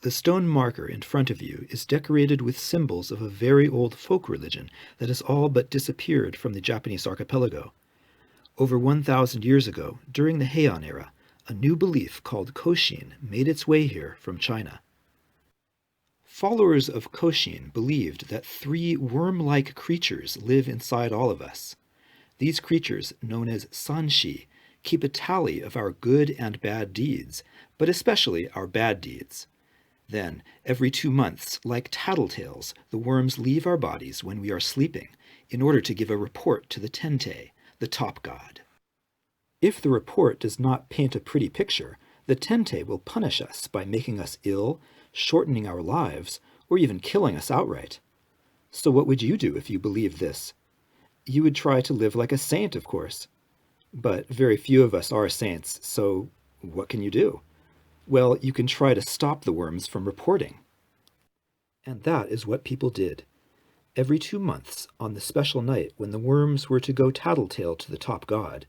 The stone marker in front of you is decorated with symbols of a very old folk religion that has all but disappeared from the Japanese archipelago. Over 1,000 years ago, during the Heian era, a new belief called Koshin made its way here from China. Followers of Koshin believed that three worm-like creatures live inside all of us. These creatures, known as sanshi, keep a tally of our good and bad deeds, but especially our bad deeds. Then, every 2 months, like tattletales, the worms leave our bodies when we are sleeping, in order to give a report to the Tente, the top god. If the report does not paint a pretty picture, the Tente will punish us by making us ill, shortening our lives, or even killing us outright. So what would you do if you believed this? You would try to live like a saint, of course. But very few of us are saints, so what can you do? Well, you can try to stop the worms from reporting. And that is what people did. Every 2 months, on the special night when the worms were to go tattletale to the top god,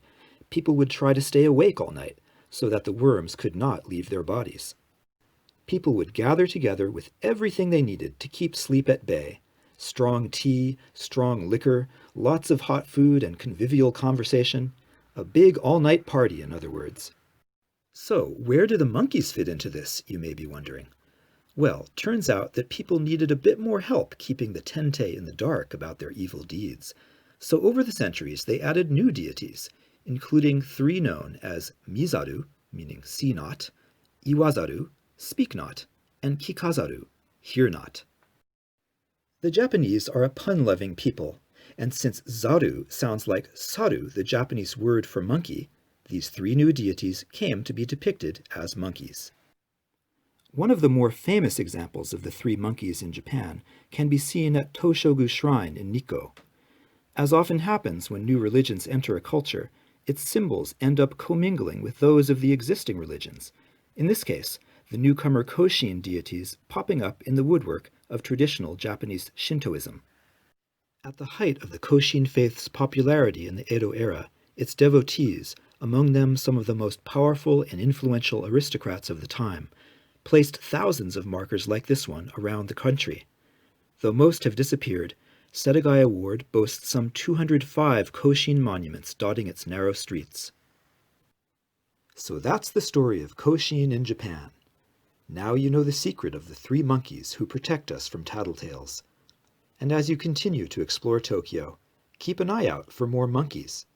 people would try to stay awake all night so that the worms could not leave their bodies. People would gather together with everything they needed to keep sleep at bay: strong tea, strong liquor, lots of hot food and convivial conversation. A big all-night party, in other words. So, where do the monkeys fit into this, you may be wondering? Well, turns out that people needed a bit more help keeping the Tente in the dark about their evil deeds. So over the centuries, they added new deities, including three known as Mizaru, meaning see not, Iwazaru, speak not, and Kikazaru, hear not. The Japanese are a pun-loving people, and since Zaru sounds like Saru, the Japanese word for monkey, these three new deities came to be depicted as monkeys. One of the more famous examples of the three monkeys in Japan can be seen at Toshogu Shrine in Nikko. As often happens when new religions enter a culture, its symbols end up commingling with those of the existing religions. In this case, the newcomer Koshin deities popping up in the woodwork of traditional Japanese Shintoism. At the height of the Koshin faith's popularity in the Edo era, its devotees, among them some of the most powerful and influential aristocrats of the time, placed thousands of markers like this one around the country. Though most have disappeared, Sedagai Ward boasts some 205 Koshin monuments dotting its narrow streets. So that's the story of Koshin in Japan. Now you know the secret of the three monkeys who protect us from tattletales. And as you continue to explore Tokyo, keep an eye out for more monkeys.